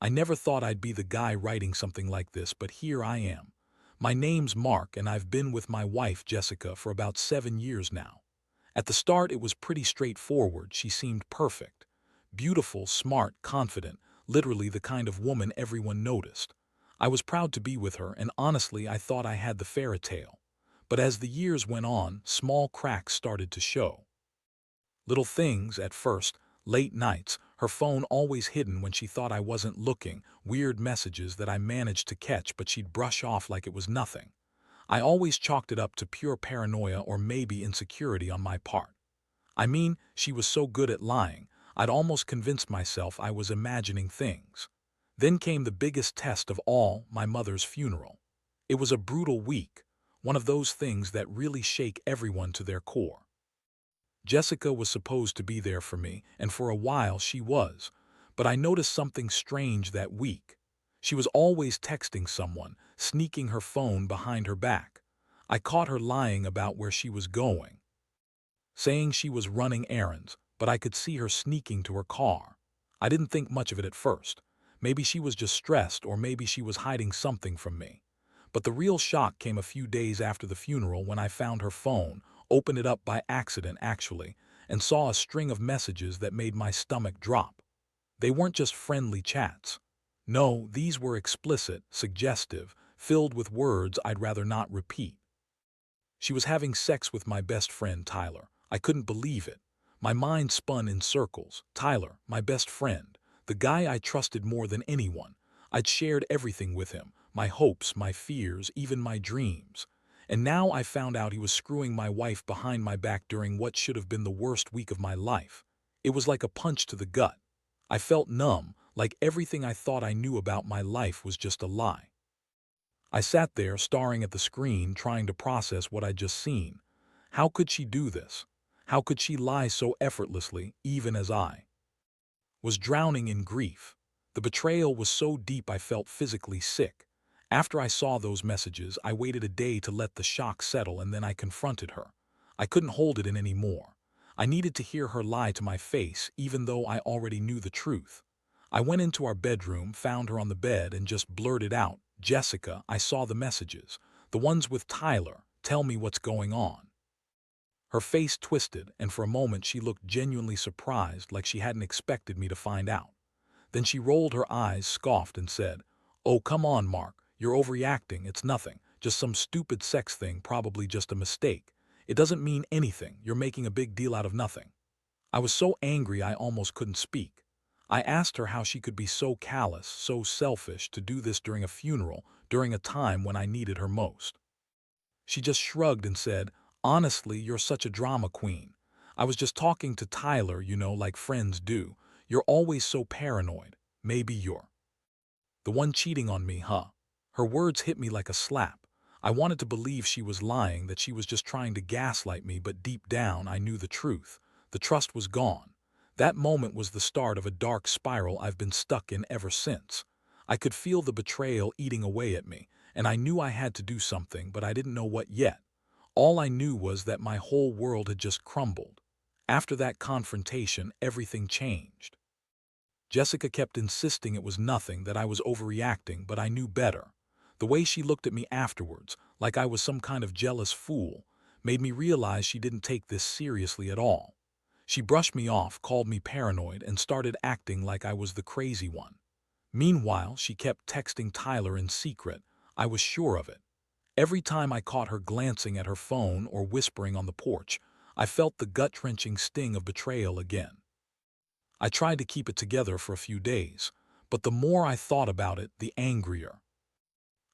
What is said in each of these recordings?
I never thought I'd be the guy writing something like this, but here I am. My name's Mark, and I've been with my wife, Jessica, for about 7 years now. At the start, it was pretty straightforward. She seemed perfect. Beautiful, smart, confident, literally the kind of woman everyone noticed. I was proud to be with her, and honestly, I thought I had the fairy tale. But as the years went on, small cracks started to show. Little things at first, late nights, her phone always hidden when she thought I wasn't looking, weird messages that I managed to catch but she'd brush off like it was nothing. I always chalked it up to pure paranoia or maybe insecurity on my part. I mean, she was so good at lying, I'd almost convinced myself I was imagining things. Then came the biggest test of all, my mother's funeral. It was a brutal week, one of those things that really shake everyone to their core. Jessica was supposed to be there for me, and for a while she was, but I noticed something strange that week. She was always texting someone, sneaking her phone behind her back. I caught her lying about where she was going, saying she was running errands, but I could see her sneaking to her car. I didn't think much of it at first. Maybe she was just stressed, or maybe she was hiding something from me. But the real shock came a few days after the funeral when I found her phone, opened it up by accident actually, and saw a string of messages that made my stomach drop. They weren't just friendly chats. No, these were explicit, suggestive, filled with words I'd rather not repeat. She was having sex with my best friend, Tyler. I couldn't believe it. My mind spun in circles. Tyler, my best friend, the guy I trusted more than anyone. I'd shared everything with him, my hopes, my fears, even my dreams. And now I found out he was screwing my wife behind my back during what should have been the worst week of my life. It was like a punch to the gut. I felt numb, like everything I thought I knew about my life was just a lie. I sat there staring at the screen, trying to process what I'd just seen. How could she do this? How could she lie so effortlessly, even as I was drowning in grief? The betrayal was so deep I felt physically sick. After I saw those messages, I waited a day to let the shock settle, and then I confronted her. I couldn't hold it in anymore. I needed to hear her lie to my face, even though I already knew the truth. I went into our bedroom, found her on the bed, and just blurted out, "Jessica, I saw the messages. The ones with Tyler. Tell me what's going on." Her face twisted, and for a moment she looked genuinely surprised, like she hadn't expected me to find out. Then she rolled her eyes, scoffed, and said, "Oh, come on, Mark. You're overreacting. It's nothing. Just some stupid sex thing, probably just a mistake. It doesn't mean anything. You're making a big deal out of nothing." I was so angry I almost couldn't speak. I asked her how she could be so callous, so selfish, to do this during a funeral, during a time when I needed her most. She just shrugged and said, "Honestly, you're such a drama queen. I was just talking to Tyler, like friends do. You're always so paranoid. Maybe you're the one cheating on me, huh?" Her words hit me like a slap. I wanted to believe she was lying, that she was just trying to gaslight me, but deep down I knew the truth. The trust was gone. That moment was the start of a dark spiral I've been stuck in ever since. I could feel the betrayal eating away at me, and I knew I had to do something, but I didn't know what yet. All I knew was that my whole world had just crumbled. After that confrontation, everything changed. Jessica kept insisting it was nothing, that I was overreacting, but I knew better. The way she looked at me afterwards, like I was some kind of jealous fool, made me realize she didn't take this seriously at all. She brushed me off, called me paranoid, and started acting like I was the crazy one. Meanwhile, she kept texting Tyler in secret. I was sure of it. Every time I caught her glancing at her phone or whispering on the porch, I felt the gut-wrenching sting of betrayal again. I tried to keep it together for a few days, but the more I thought about it, the angrier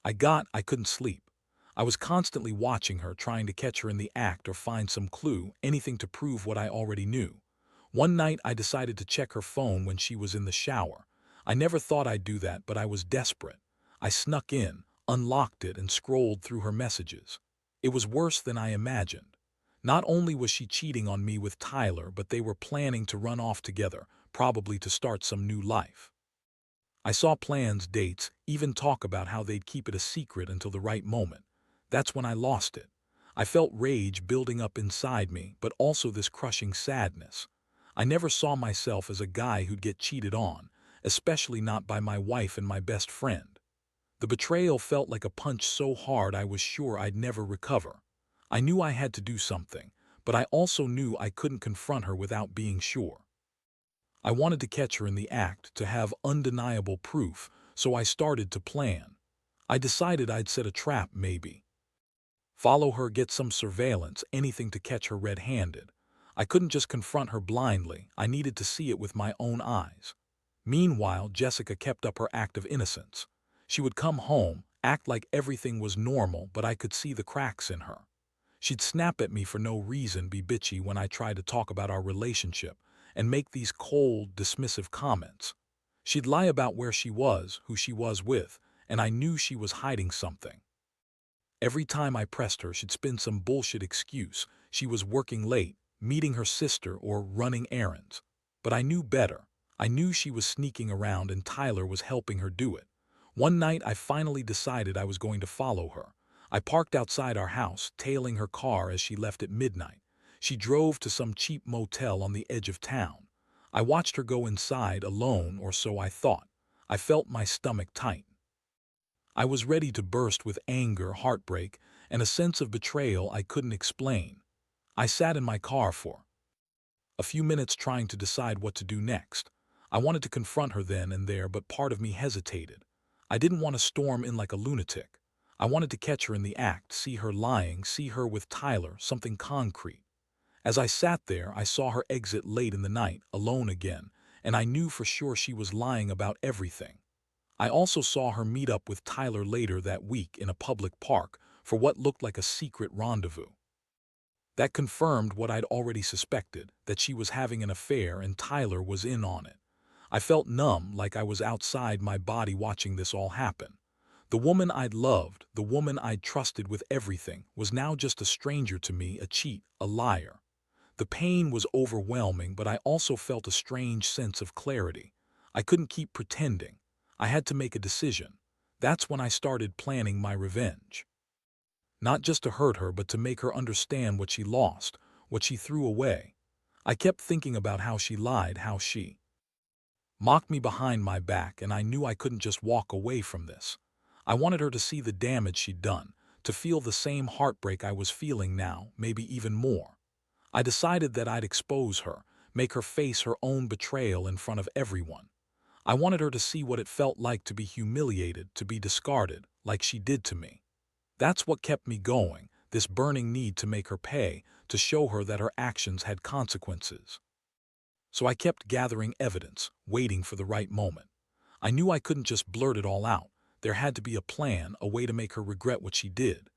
I couldn't sleep. I was constantly watching her, trying to catch her in the act or find some clue, anything to prove what I already knew. One night I decided to check her phone when she was in the shower. I never thought I'd do that, but I was desperate. I snuck in, unlocked it, and scrolled through her messages. It was worse than I imagined. Not only was she cheating on me with Tyler, but they were planning to run off together, probably to start some new life. I saw plans, dates, even talk about how they'd keep it a secret until the right moment. That's when I lost it. I felt rage building up inside me, but also this crushing sadness. I never saw myself as a guy who'd get cheated on, especially not by my wife and my best friend. The betrayal felt like a punch so hard I was sure I'd never recover. I knew I had to do something, but I also knew I couldn't confront her without being sure. I wanted to catch her in the act, to have undeniable proof, so I started to plan. I decided I'd set a trap, maybe. Follow her, get some surveillance, anything to catch her red-handed. I couldn't just confront her blindly, I needed to see it with my own eyes. Meanwhile, Jessica kept up her act of innocence. She would come home, act like everything was normal, but I could see the cracks in her. She'd snap at me for no reason, be bitchy when I tried to talk about our relationship, and make these cold, dismissive comments. She'd lie about where she was, who she was with, and I knew she was hiding something. Every time I pressed her, she'd spin some bullshit excuse. She was working late, meeting her sister, or running errands. But I knew better. I knew she was sneaking around and Tyler was helping her do it. One night I finally decided I was going to follow her. I parked outside our house, tailing her car as she left at midnight. She drove to some cheap motel on the edge of town. I watched her go inside alone, or so I thought. I felt my stomach tighten. I was ready to burst with anger, heartbreak, and a sense of betrayal I couldn't explain. I sat in my car for a few minutes trying to decide what to do next. I wanted to confront her then and there, but part of me hesitated. I didn't want to storm in like a lunatic. I wanted to catch her in the act, see her lying, see her with Tyler, something concrete. As I sat there, I saw her exit late in the night, alone again, and I knew for sure she was lying about everything. I also saw her meet up with Tyler later that week in a public park for what looked like a secret rendezvous. That confirmed what I'd already suspected, that she was having an affair and Tyler was in on it. I felt numb, like I was outside my body watching this all happen. The woman I'd loved, the woman I'd trusted with everything, was now just a stranger to me, a cheat, a liar. The pain was overwhelming, but I also felt a strange sense of clarity. I couldn't keep pretending. I had to make a decision. That's when I started planning my revenge. Not just to hurt her, but to make her understand what she lost, what she threw away. I kept thinking about how she lied, how she mocked me behind my back, and I knew I couldn't just walk away from this. I wanted her to see the damage she'd done, to feel the same heartbreak I was feeling now, maybe even more. I decided that I'd expose her, make her face her own betrayal in front of everyone. I wanted her to see what it felt like to be humiliated, to be discarded, like she did to me. That's what kept me going, this burning need to make her pay, to show her that her actions had consequences. So I kept gathering evidence, waiting for the right moment. I knew I couldn't just blurt it all out. There had to be a plan, a way to make her regret what she did.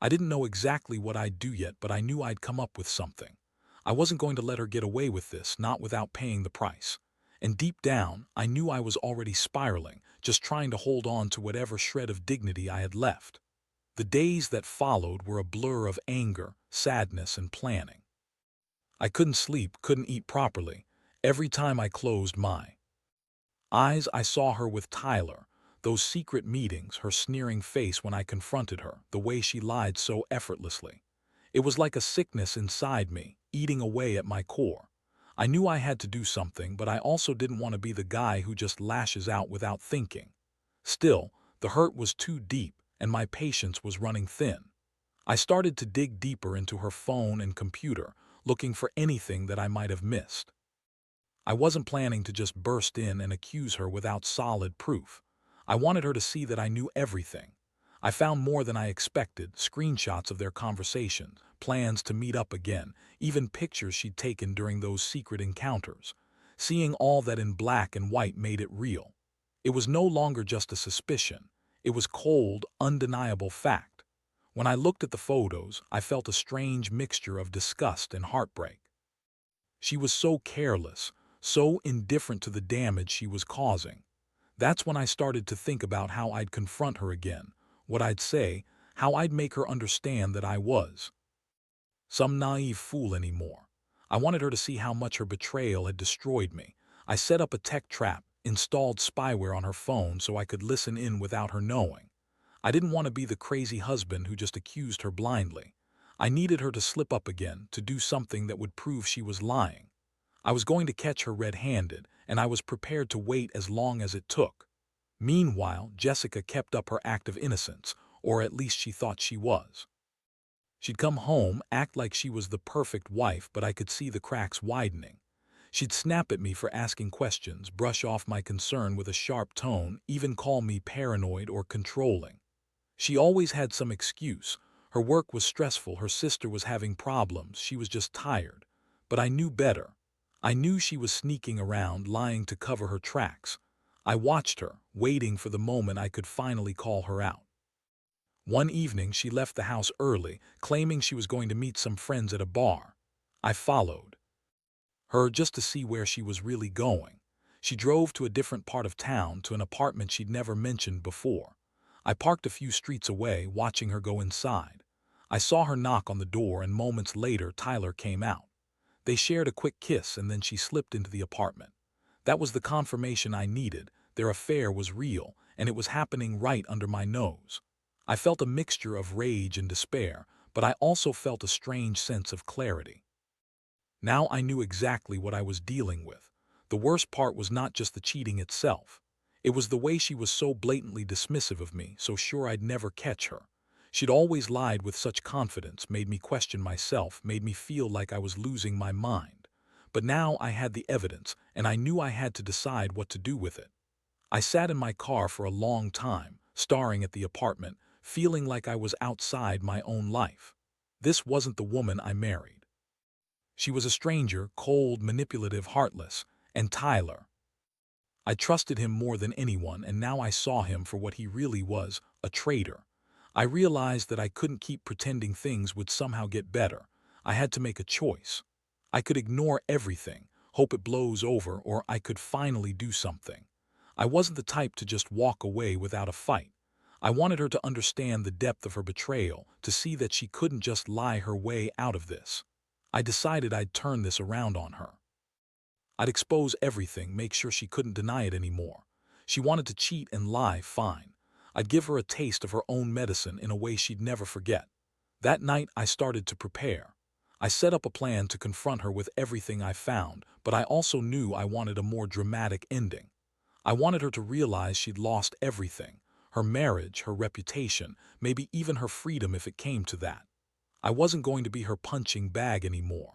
I didn't know exactly what I'd do yet, but I knew I'd come up with something. I wasn't going to let her get away with this, not without paying the price. And deep down, I knew I was already spiraling, just trying to hold on to whatever shred of dignity I had left. The days that followed were a blur of anger, sadness, and planning. I couldn't sleep, couldn't eat properly. Every time I closed my eyes, I saw her with Tyler. Those secret meetings, her sneering face when I confronted her, the way she lied so effortlessly. It was like a sickness inside me, eating away at my core. I knew I had to do something, but I also didn't want to be the guy who just lashes out without thinking. Still, the hurt was too deep, and my patience was running thin. I started to dig deeper into her phone and computer, looking for anything that I might have missed. I wasn't planning to just burst in and accuse her without solid proof. I wanted her to see that I knew everything. I found more than I expected, screenshots of their conversations, plans to meet up again, even pictures she'd taken during those secret encounters. Seeing all that in black and white made it real. It was no longer just a suspicion. It was cold, undeniable fact. When I looked at the photos, I felt a strange mixture of disgust and heartbreak. She was so careless, so indifferent to the damage she was causing. That's when I started to think about how I'd confront her again, what I'd say, how I'd make her understand that I was some naive fool anymore. I wanted her to see how much her betrayal had destroyed me. I set up a tech trap, installed spyware on her phone so I could listen in without her knowing. I didn't want to be the crazy husband who just accused her blindly. I needed her to slip up again, to do something that would prove she was lying. I was going to catch her red-handed, and I was prepared to wait as long as it took. Meanwhile, Jessica kept up her act of innocence, or at least she thought she was. She'd come home, act like she was the perfect wife, but I could see the cracks widening. She'd snap at me for asking questions, brush off my concern with a sharp tone, even call me paranoid or controlling. She always had some excuse. Her work was stressful, her sister was having problems, she was just tired. But I knew better. I knew she was sneaking around, lying to cover her tracks. I watched her, waiting for the moment I could finally call her out. One evening she left the house early, claiming she was going to meet some friends at a bar. I followed her just to see where she was really going. She drove to a different part of town, to an apartment she'd never mentioned before. I parked a few streets away, watching her go inside. I saw her knock on the door, and moments later Tyler came out. They shared a quick kiss, and then she slipped into the apartment. That was the confirmation I needed. Their affair was real, and it was happening right under my nose. I felt a mixture of rage and despair, but I also felt a strange sense of clarity. Now I knew exactly what I was dealing with. The worst part was not just the cheating itself. It was the way she was so blatantly dismissive of me, so sure I'd never catch her. She'd always lied with such confidence, made me question myself, made me feel like I was losing my mind. But now I had the evidence, and I knew I had to decide what to do with it. I sat in my car for a long time, staring at the apartment, feeling like I was outside my own life. This wasn't the woman I married. She was a stranger, cold, manipulative, heartless, and Tyler. I trusted him more than anyone, and now I saw him for what he really was, a traitor. I realized that I couldn't keep pretending things would somehow get better. I had to make a choice. I could ignore everything, hope it blows over, or I could finally do something. I wasn't the type to just walk away without a fight. I wanted her to understand the depth of her betrayal, to see that she couldn't just lie her way out of this. I decided I'd turn this around on her. I'd expose everything, make sure she couldn't deny it anymore. She wanted to cheat and lie, fine. I'd give her a taste of her own medicine in a way she'd never forget. That night I started to prepare. I set up a plan to confront her with everything I found, but I also knew I wanted a more dramatic ending. I wanted her to realize she'd lost everything, her marriage, her reputation, maybe even her freedom if it came to that. I wasn't going to be her punching bag anymore.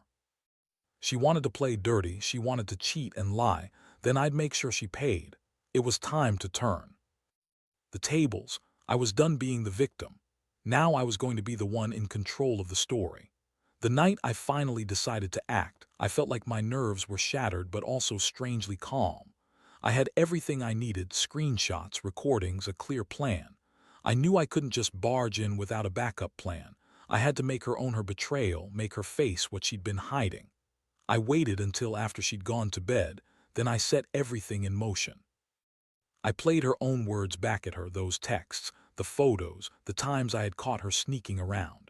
She wanted to play dirty, she wanted to cheat and lie, then I'd make sure she paid. It was time to turn the tables. I was done being the victim. Now I was going to be the one in control of the story. The night I finally decided to act, I felt like my nerves were shattered but also strangely calm. I had everything I needed, screenshots, recordings, a clear plan. I knew I couldn't just barge in without a backup plan. I had to make her own her betrayal, make her face what she'd been hiding. I waited until after she'd gone to bed, then I set everything in motion. I played her own words back at her, those texts, the photos, the times I had caught her sneaking around.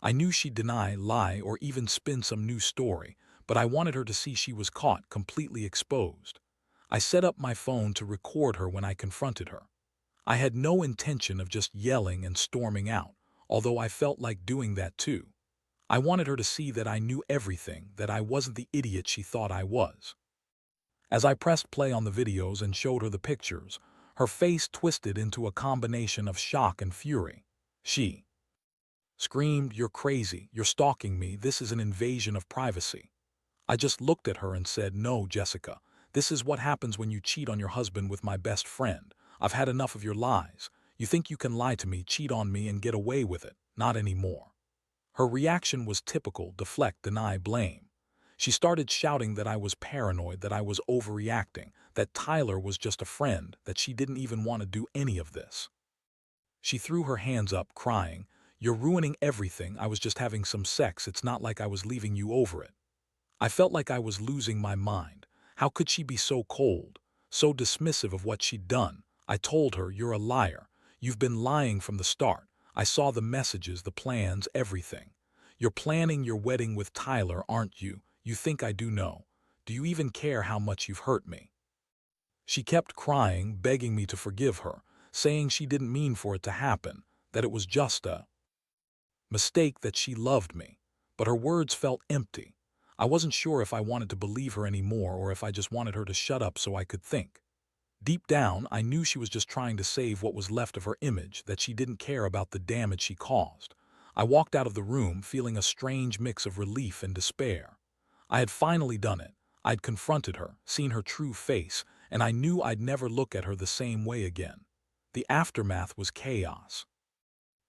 I knew she'd deny, lie, or even spin some new story, but I wanted her to see she was caught, completely exposed. I set up my phone to record her when I confronted her. I had no intention of just yelling and storming out, although I felt like doing that too. I wanted her to see that I knew everything, that I wasn't the idiot she thought I was. As I pressed play on the videos and showed her the pictures, her face twisted into a combination of shock and fury. She screamed, "You're crazy, you're stalking me, this is an invasion of privacy." I just looked at her and said, "No, Jessica, this is what happens when you cheat on your husband with my best friend. I've had enough of your lies. You think you can lie to me, cheat on me, and get away with it? Not anymore." Her reaction was typical: deflect, deny, blame. She started shouting that I was paranoid, that I was overreacting, that Tyler was just a friend, that she didn't even want to do any of this. She threw her hands up, crying, "You're ruining everything. I was just having some sex. It's not like I was leaving you over it." I felt like I was losing my mind. How could she be so cold, so dismissive of what she'd done? I told her, "You're a liar. You've been lying from the start. I saw the messages, the plans, everything. You're planning your wedding with Tyler, aren't you? You think I do know. Do you even care how much you've hurt me?" She kept crying, begging me to forgive her, saying she didn't mean for it to happen, that it was just a mistake, that she loved me. But her words felt empty. I wasn't sure if I wanted to believe her anymore or if I just wanted her to shut up so I could think. Deep down, I knew she was just trying to save what was left of her image, that she didn't care about the damage she caused. I walked out of the room feeling a strange mix of relief and despair. I had finally done it. I'd confronted her, seen her true face, and I knew I'd never look at her the same way again. The aftermath was chaos.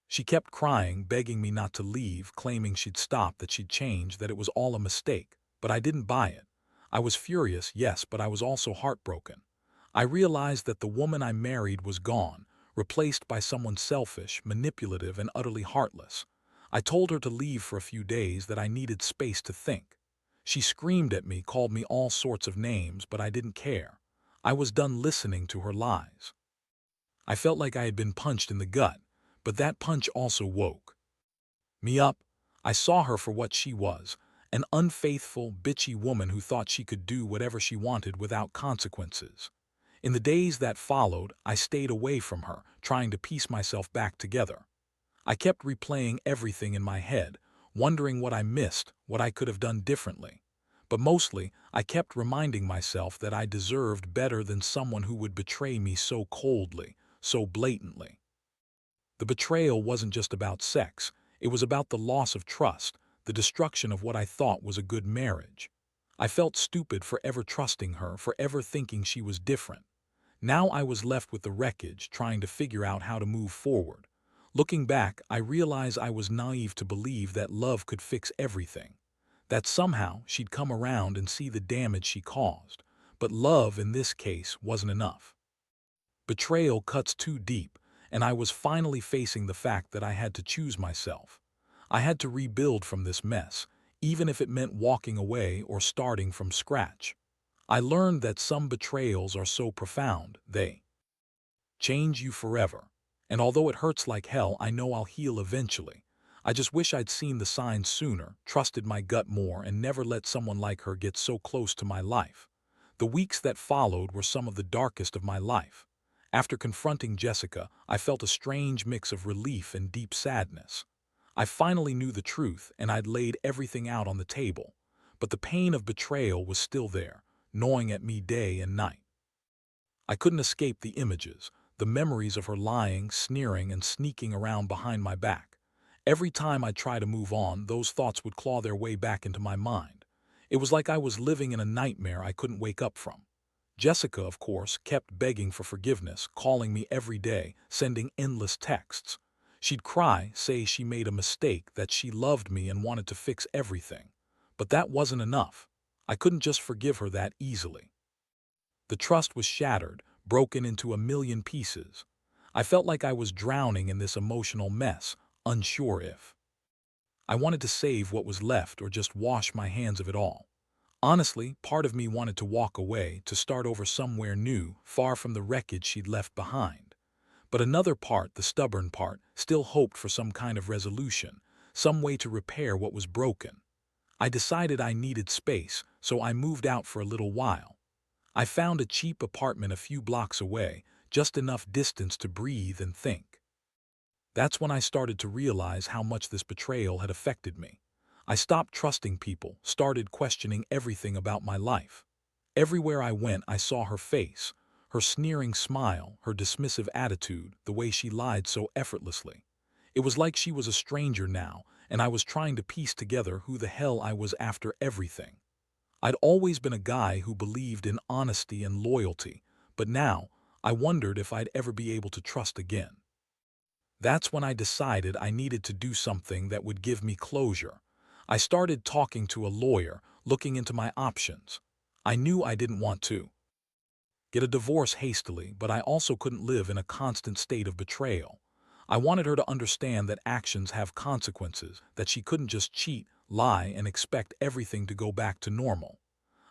She kept crying, begging me not to leave, claiming she'd stop, that she'd change, that it was all a mistake. But I didn't buy it. I was furious, yes, but I was also heartbroken. I realized that the woman I married was gone, replaced by someone selfish, manipulative, and utterly heartless. I told her to leave for a few days, that I needed space to think. She screamed at me, called me all sorts of names, but I didn't care. I was done listening to her lies. I felt like I had been punched in the gut, but that punch also woke me up. I saw her for what she was, an unfaithful, bitchy woman who thought she could do whatever she wanted without consequences. In the days that followed, I stayed away from her, trying to piece myself back together. I kept replaying everything in my head, wondering what I missed, what I could have done differently. But mostly, I kept reminding myself that I deserved better than someone who would betray me so coldly, so blatantly. The betrayal wasn't just about sex, it was about the loss of trust, the destruction of what I thought was a good marriage. I felt stupid for ever trusting her, for ever thinking she was different. Now I was left with the wreckage, trying to figure out how to move forward. Looking back, I realize I was naive to believe that love could fix everything, that somehow she'd come around and see the damage she caused. But love, in this case, wasn't enough. Betrayal cuts too deep, and I was finally facing the fact that I had to choose myself. I had to rebuild from this mess, even if it meant walking away or starting from scratch. I learned that some betrayals are so profound, they change you forever. And although it hurts like hell, I know I'll heal eventually. I just wish I'd seen the signs sooner, trusted my gut more, and never let someone like her get so close to my life. The weeks that followed were some of the darkest of my life. After confronting Jessica, I felt a strange mix of relief and deep sadness. I finally knew the truth, and I'd laid everything out on the table. But the pain of betrayal was still there, gnawing at me day and night. I couldn't escape the images, the memories of her lying, sneering, and sneaking around behind my back. Every time I'd try to move on, those thoughts would claw their way back into my mind. It was like I was living in a nightmare I couldn't wake up from. Jessica, of course, kept begging for forgiveness, calling me every day, sending endless texts. She'd cry, say she made a mistake, that she loved me and wanted to fix everything. But that wasn't enough. I couldn't just forgive her that easily. The trust was shattered, broken into a million pieces. I felt like I was drowning in this emotional mess, unsure if I wanted to save what was left or just wash my hands of it all. Honestly, part of me wanted to walk away, to start over somewhere new, far from the wreckage she'd left behind. But another part, the stubborn part, still hoped for some kind of resolution, some way to repair what was broken. I decided I needed space, so I moved out for a little while. I found a cheap apartment a few blocks away, just enough distance to breathe and think. That's when I started to realize how much this betrayal had affected me. I stopped trusting people, started questioning everything about my life. Everywhere I went, I saw her face, her sneering smile, her dismissive attitude, the way she lied so effortlessly. It was like she was a stranger now, and I was trying to piece together who the hell I was after everything. I'd always been a guy who believed in honesty and loyalty, but now I wondered if I'd ever be able to trust again. That's when I decided I needed to do something that would give me closure. I started talking to a lawyer, looking into my options. I knew I didn't want to get a divorce hastily, but I also couldn't live in a constant state of betrayal. I wanted her to understand that actions have consequences, that she couldn't just cheat, lie, and expect everything to go back to normal.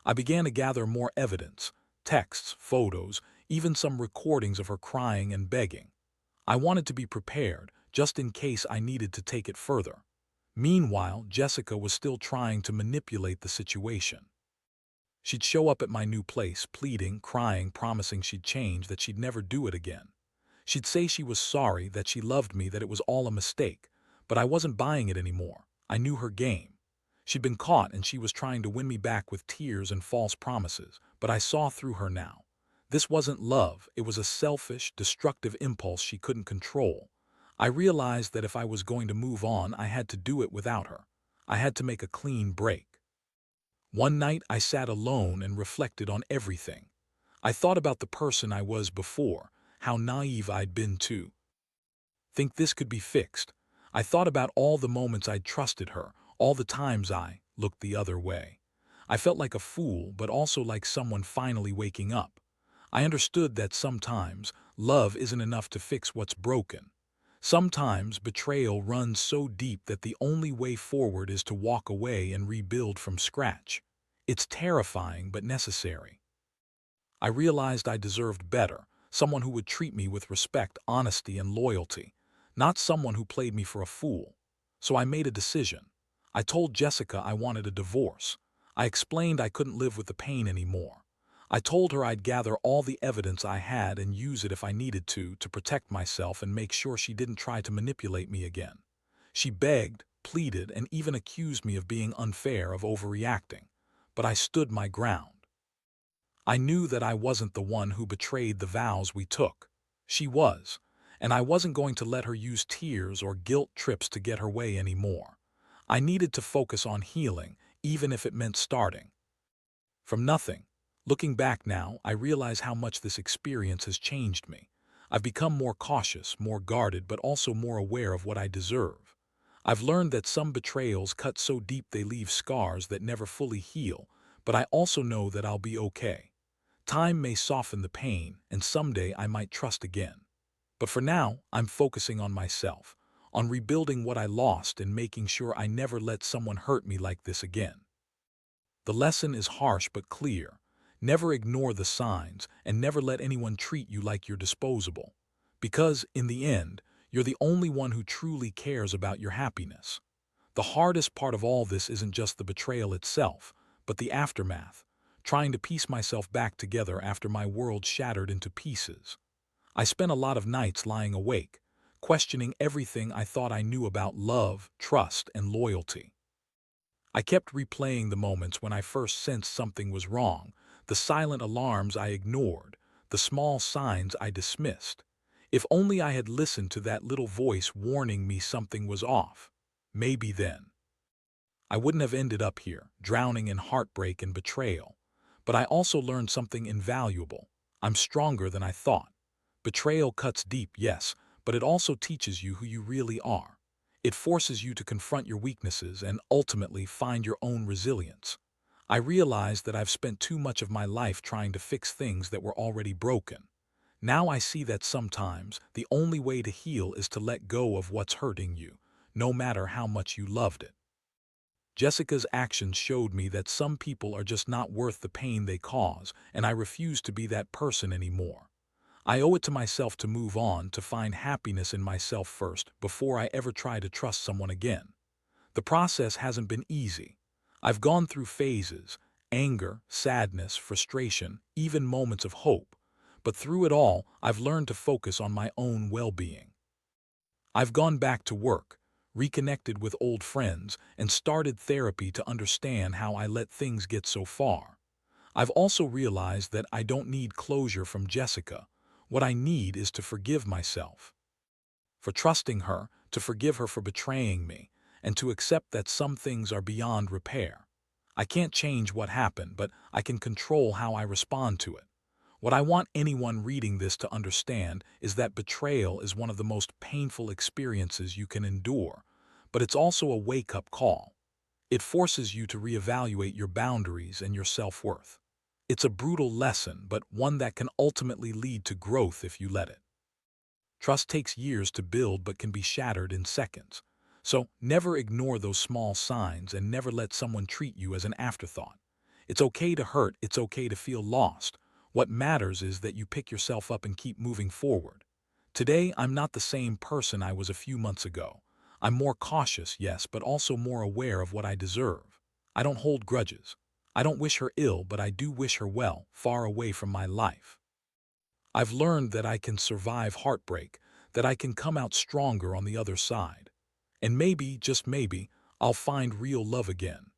I began to gather more evidence, texts, photos, even some recordings of her crying and begging. I wanted to be prepared, just in case I needed to take it further. Meanwhile, Jessica was still trying to manipulate the situation. She'd show up at my new place, pleading, crying, promising she'd change, that she'd never do it again. She'd say she was sorry, that she loved me, that it was all a mistake. But I wasn't buying it anymore. I knew her game. She'd been caught and she was trying to win me back with tears and false promises, but I saw through her now. This wasn't love, it was a selfish, destructive impulse she couldn't control. I realized that if I was going to move on, I had to do it without her. I had to make a clean break. One night I sat alone and reflected on everything. I thought about the person I was before, how naive I'd been too. Think this could be fixed. I thought about all the moments I'd trusted her, all the times I looked the other way. I felt like a fool, but also like someone finally waking up. I understood that sometimes love isn't enough to fix what's broken. Sometimes betrayal runs so deep that the only way forward is to walk away and rebuild from scratch. It's terrifying but necessary. I realized I deserved better, someone who would treat me with respect, honesty, and loyalty, not someone who played me for a fool. So I made a decision. I told Jessica I wanted a divorce. I explained I couldn't live with the pain anymore. I told her I'd gather all the evidence I had and use it if I needed to protect myself and make sure she didn't try to manipulate me again. She begged, pleaded, and even accused me of being unfair, of overreacting. But I stood my ground. I knew that I wasn't the one who betrayed the vows we took. She was, and I wasn't going to let her use tears or guilt trips to get her way anymore. I needed to focus on healing, even if it meant starting from nothing. Looking back now, I realize how much this experience has changed me. I've become more cautious, more guarded, but also more aware of what I deserve. I've learned that some betrayals cut so deep they leave scars that never fully heal, but I also know that I'll be okay. Time may soften the pain, and someday I might trust again. But for now, I'm focusing on myself, on rebuilding what I lost and making sure I never let someone hurt me like this again. The lesson is harsh but clear. Never ignore the signs, and never let anyone treat you like you're disposable. Because, in the end, you're the only one who truly cares about your happiness. The hardest part of all this isn't just the betrayal itself, but the aftermath, trying to piece myself back together after my world shattered into pieces. I spent a lot of nights lying awake, questioning everything I thought I knew about love, trust, and loyalty. I kept replaying the moments when I first sensed something was wrong, the silent alarms I ignored, the small signs I dismissed. If only I had listened to that little voice warning me something was off. Maybe then I wouldn't have ended up here, drowning in heartbreak and betrayal. But I also learned something invaluable. I'm stronger than I thought. Betrayal cuts deep, yes, but it also teaches you who you really are. It forces you to confront your weaknesses and ultimately find your own resilience. I realized that I've spent too much of my life trying to fix things that were already broken. Now I see that sometimes the only way to heal is to let go of what's hurting you, no matter how much you loved it. Jessica's actions showed me that some people are just not worth the pain they cause, and I refuse to be that person anymore. I owe it to myself to move on, to find happiness in myself first, before I ever try to trust someone again. The process hasn't been easy. I've gone through phases, anger, sadness, frustration, even moments of hope. But through it all, I've learned to focus on my own well-being. I've gone back to work, reconnected with old friends, and started therapy to understand how I let things get so far. I've also realized that I don't need closure from Jessica. What I need is to forgive myself for trusting her, to forgive her for betraying me, and to accept that some things are beyond repair. I can't change what happened, but I can control how I respond to it. What I want anyone reading this to understand is that betrayal is one of the most painful experiences you can endure, but it's also a wake-up call. It forces you to reevaluate your boundaries and your self-worth. It's a brutal lesson, but one that can ultimately lead to growth if you let it. Trust takes years to build but can be shattered in seconds. So never ignore those small signs and never let someone treat you as an afterthought. It's okay to hurt, it's okay to feel lost. What matters is that you pick yourself up and keep moving forward. Today, I'm not the same person I was a few months ago. I'm more cautious, yes, but also more aware of what I deserve. I don't hold grudges. I don't wish her ill, but I do wish her well, far away from my life. I've learned that I can survive heartbreak, that I can come out stronger on the other side. And maybe, just maybe, I'll find real love again.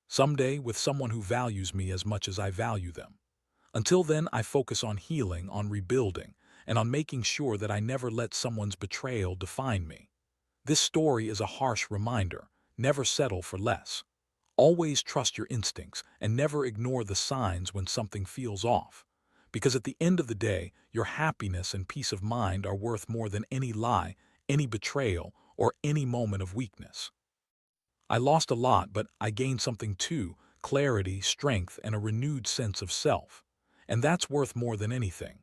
Someday with someone who values me as much as I value them. Until then, I focus on healing, on rebuilding, and on making sure that I never let someone's betrayal define me. This story is a harsh reminder. Never settle for less. Always trust your instincts and never ignore the signs when something feels off. Because at the end of the day, your happiness and peace of mind are worth more than any lie, any betrayal, or any moment of weakness. I lost a lot, but I gained something too: clarity, strength, and a renewed sense of self. And that's worth more than anything.